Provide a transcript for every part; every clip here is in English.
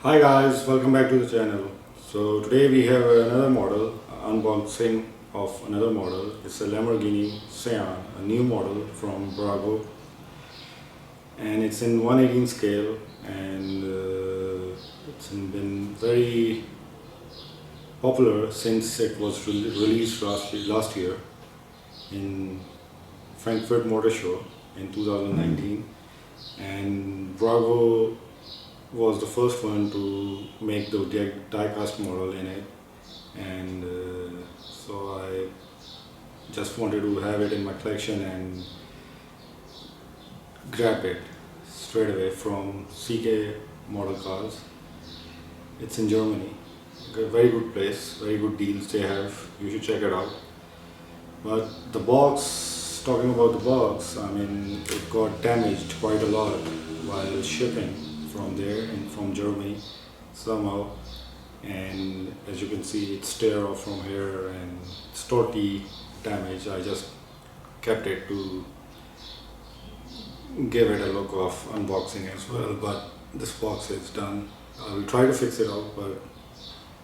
Hi guys, welcome back to the channel. So today we have another model, unboxing of another model. It's a Lamborghini Sian, a new model from Bburago, and it's in 118 scale, and it's been very popular since it was released last year in Frankfurt Motor Show in 2019, and Bburago was the first one to make the die-cast model in it, and so I just wanted to have it in my collection and grab it straight away from CK Model Cars. It's in Germany. A very good place, very good deals they have. You should check it out. But the box, talking about the box, I mean, it got damaged quite a lot while shipping from there and from Germany somehow, and as you can see it's tear off from here and it's totally damaged. I just kept it to give it a look of unboxing as well, but this box is done. I will try to fix it out, but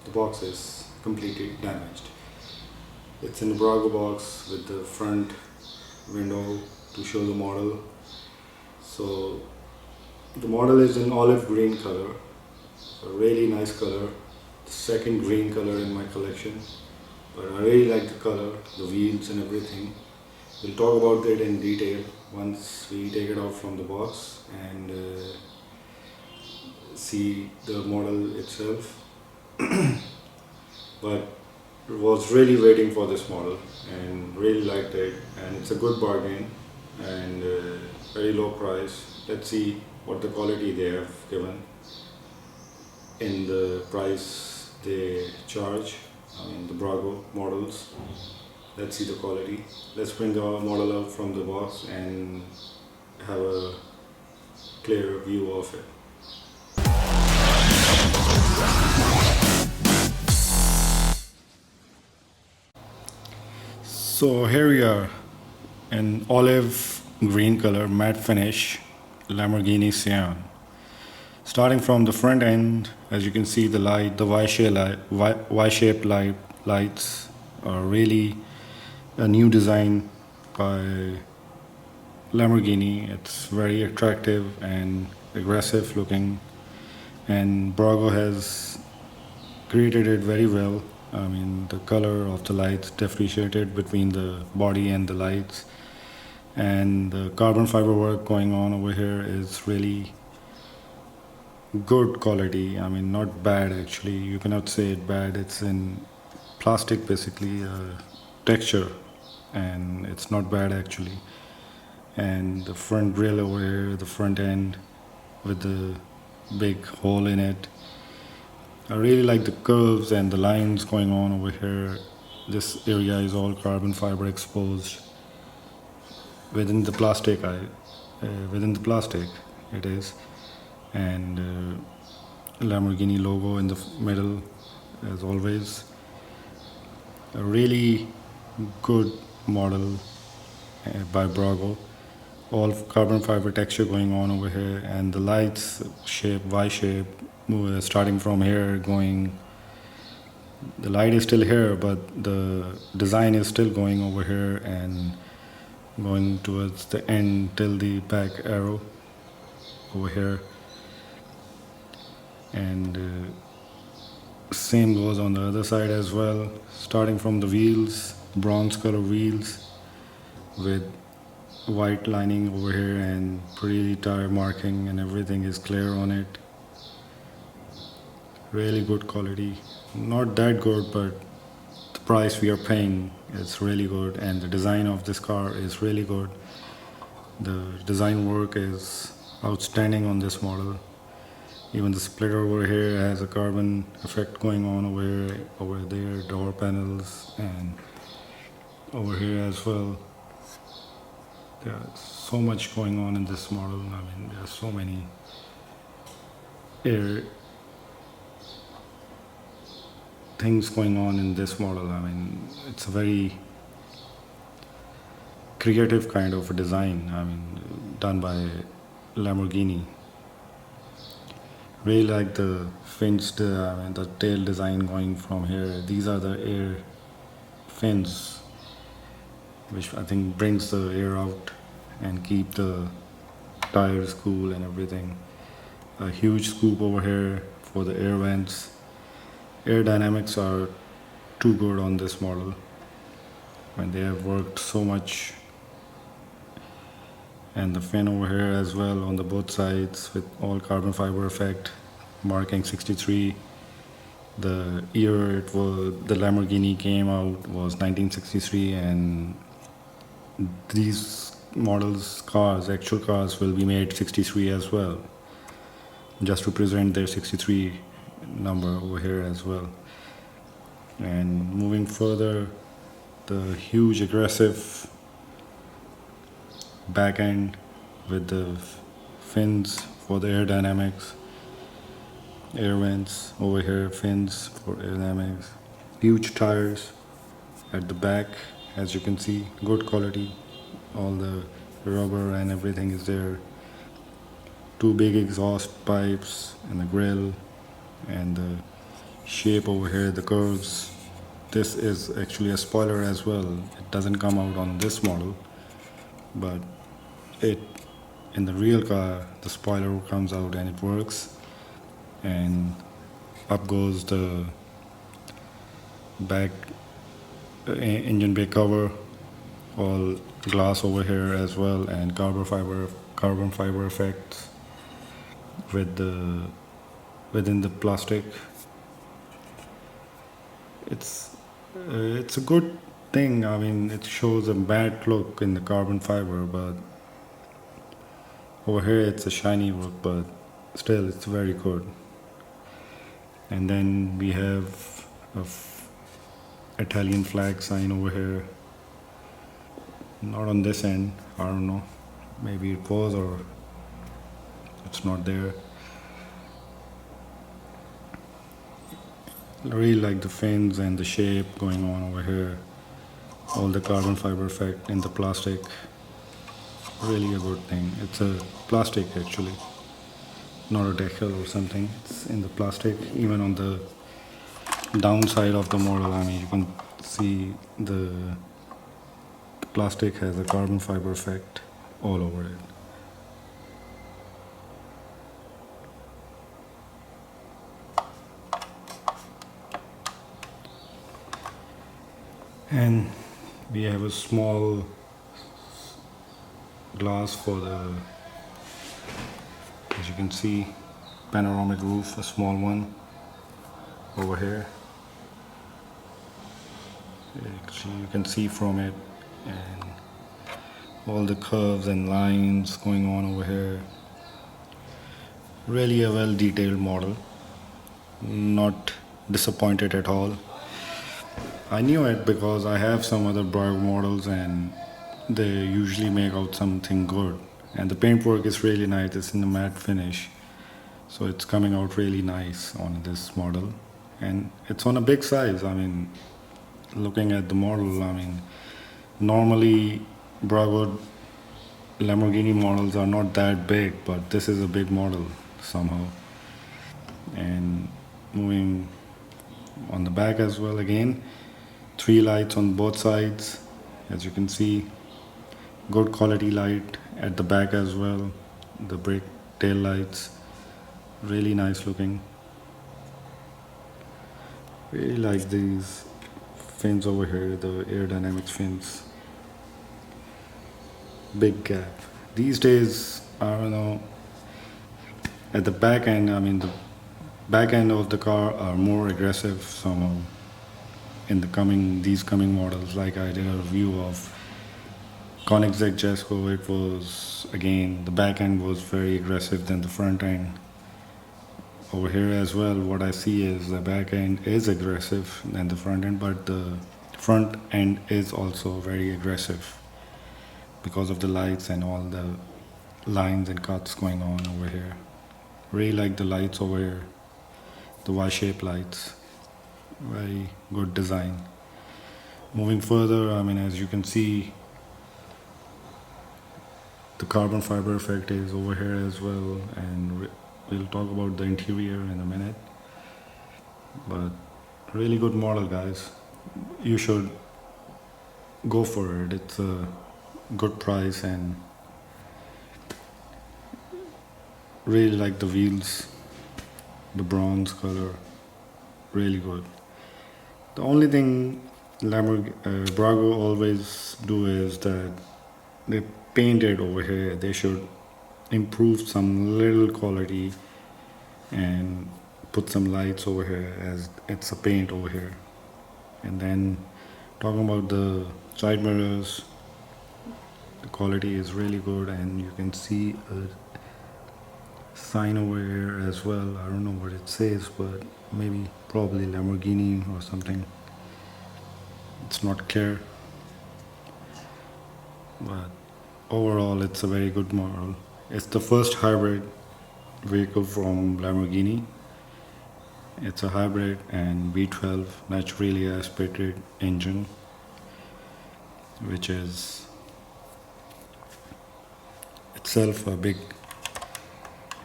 the box is completely damaged. It's in the Bburago box with the front window to show the model. So the model is in olive green color, a really nice color, the second green color in my collection, but I really like the color, the wheels and everything. We'll talk about it in detail once we take it out from the box and see the model itself. But I was really waiting for this model and really liked it, and it's a good bargain and very low price. Let's see what the quality they have given in the price they charge. I mean the Bburago models. Let's see the quality. Let's bring the model out from the box and have a clear view of it. So here we are, an olive green color matte finish Lamborghini Sian. Starting from the front end, as you can see, the Y-shaped lights are really a new design by Lamborghini. It's very attractive and aggressive looking, and Bburago has created it very well. I mean, the color of the lights differentiated between the body and the lights, and the carbon fiber work going on over here is really good quality. I mean, not bad actually, you cannot say it bad. It's in plastic basically, texture, and it's not bad actually. And the front grille over here, the front end with the big hole in it, I really like the curves and the lines going on over here. This area is all carbon fiber exposed within the plastic. Within the plastic it is, and Lamborghini logo in the middle as always. A really good model by Bburago. All carbon fiber texture going on over here, and the lights shape Y shape, starting from here going. The light is still here, but the design is still going over here and going towards the end till the back arrow over here, and same goes on the other side as well, starting from the wheels, bronze color wheels with white lining over here and pretty tire marking, and everything is clear on it. Really good quality, not that good, but the price we are paying is really good, and the design of this car is really good. The design work is outstanding on this model. Even the splitter over here has a carbon effect going on over here, over there, door panels, and over here as well. There's so much going on in this model. I mean, there's so many things going on in this model. I mean, it's a very creative kind of a design, I mean, done by Lamborghini. Really like the fins, the tail design going from here. These are the air fins, which I think brings the air out and keep the tires cool and everything. A huge scoop over here for the air vents. Air dynamics are too good on this model, and they have worked so much. And the fin over here as well on the both sides with all carbon fiber effect, marking 63. The year the Lamborghini came out was 1963, and these models cars, actual cars, will be made 63 as well, just to present their 63 number over here as well. And moving further, the huge aggressive back end with the fins for the aerodynamics, air vents over here, fins for aerodynamics, huge tires at the back, as you can see, good quality, all the rubber and everything is there. Two big exhaust pipes and the grill, and the shape over here, the curves. This is actually a spoiler as well. It doesn't come out on this model, but it in the real car the spoiler comes out and it works. And up goes the back engine bay cover, all glass over here as well, and carbon fiber effects within the plastic. It's a good thing. I mean, it shows a bad look in the carbon fiber, but over here it's a shiny look, but still it's very good. And then we have a Italian flag sign over here. Not on this end, I don't know. Maybe it was or it's not there. I really like the fins and the shape going on over here. All the carbon fiber effect in the plastic. Really a good thing. It's a plastic actually, not a decal or something. It's in the plastic. Even on the downside of the model, I mean, you can see the plastic has a carbon fiber effect all over it. And we have a small glass for the, as you can see, panoramic roof, a small one over here. Actually, you can see from it, and all the curves and lines going on over here. Really a well detailed model, not disappointed at all. I knew it because I have some other Bburago models and they usually make out something good, and the paintwork is really nice. It's in the matte finish, so it's coming out really nice on this model, and it's on a big size. I mean, looking at the model, I mean, normally Bburago Lamborghini models are not that big, but this is a big model somehow. And moving on the back as well, again, 3 lights on both sides, as you can see. Good quality light at the back as well. The brake tail lights, really nice looking. Really like these fins over here, the aerodynamics fins. Big gap. These days, I don't know, at the back end, I mean, the back end of the car are more aggressive somehow in these coming models. Like I did a review of Koenigsegg Jesko, it was, again, the back end was very aggressive than the front end. Over here as well, what I see is the back end is aggressive than the front end, but the front end is also very aggressive because of the lights and all the lines and cuts going on over here. Really like the lights over here, the Y-shaped lights, very good design. Moving further, I mean, as you can see, the carbon fiber effect is over here as well, and we'll talk about the interior in a minute. But really good model, guys. You should go for it. It's a good price, and really like the wheels, the bronze color, really good. The only thing Bburago always do is that they paint it over here. They should improve some little quality and put some lights over here, as it's a paint over here. And then talking about the side mirrors, the quality is really good, and you can see a sign over here as well. I don't know what it says, but maybe probably Lamborghini or something. It's not clear, but overall it's a very good model. It's the first hybrid vehicle from Lamborghini. It's a hybrid and V12 naturally aspirated engine, which is itself a big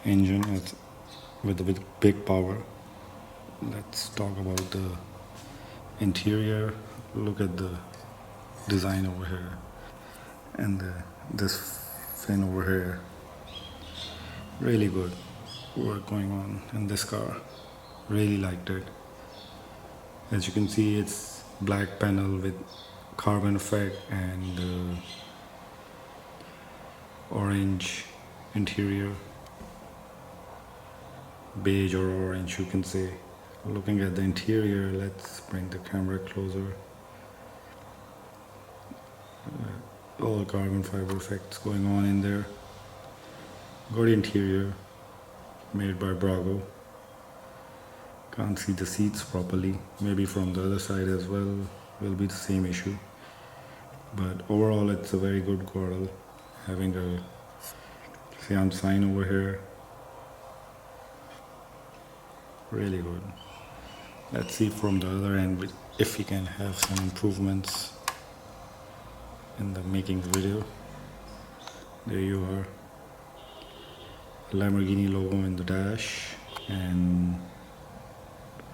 engine. It's with big power. Let's talk about the interior. Look at the design over here, and this fin over here. Really good work going on in this car. Really liked it. As you can see, it's black panel with carbon effect and orange interior, beige or orange, you can say. Looking at the interior, let's bring the camera closer. All carbon fiber effects going on in there. Good interior, made by Bburago. Can't see the seats properly. Maybe from the other side as well will be the same issue. But overall, it's a very good model. Having a Sian sign over here. Really good. Let's see from the other end if we can have some improvements in the making the video. There you are. Lamborghini logo in the dash, and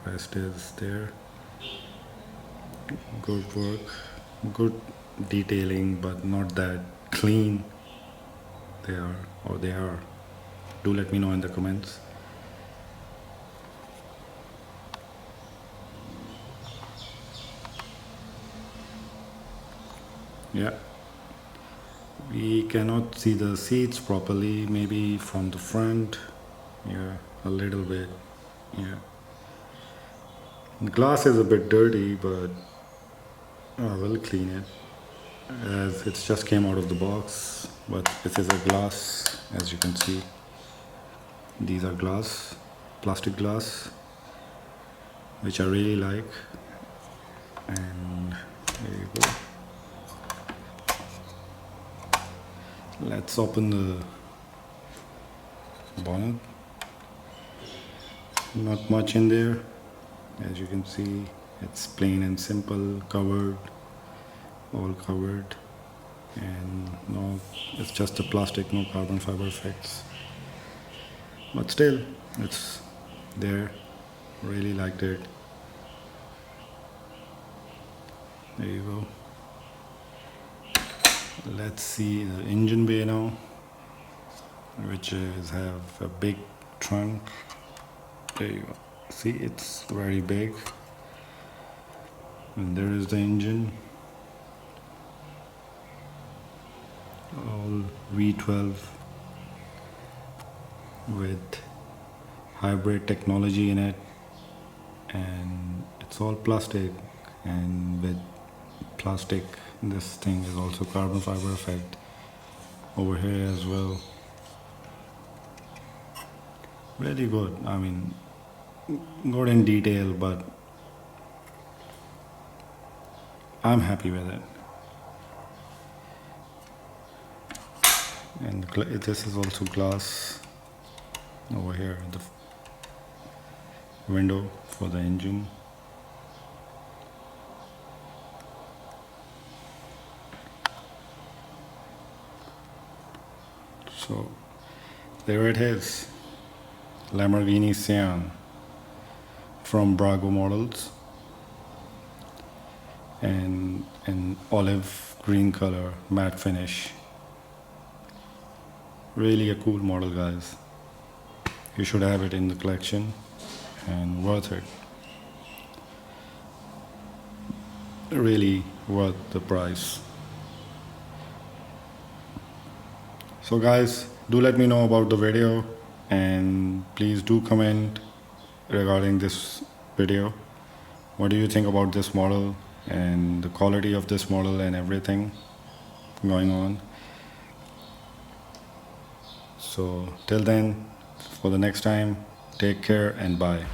rest is there. Good work, good detailing, but not that clean they are. Do let me know in the comments. Yeah, we cannot see the seats properly, maybe from the front. Yeah, a little bit. Yeah, the glass is a bit dirty, but I will clean it, as it's just came out of the box. But this is a glass, as you can see. These are glass, plastic glass, which I really like. And there you go. Let's open the bonnet. Not much in there, as you can see. It's plain and simple, covered, all covered, and no, it's just a plastic, no carbon fiber effects. But still, it's there. Really liked it. There you go. Let's see the engine bay now, which have a big trunk. There you go. See, it's very big. And there is the engine. All V12 with hybrid technology in it, and it's all plastic, and with plastic this thing is also carbon fiber effect over here as well. Really good. I mean, good in detail, but I'm happy with it. And this is also glass over here, the window for the engine. So there it is. Lamborghini Sian from Bburago models, and an olive green color matte finish. Really a cool model, guys. You should have it in the collection, and worth it. Really worth the price. So guys, do let me know about the video, and please do comment regarding this video. What do you think about this model and the quality of this model and everything going on? So till then, for the next time, take care and bye.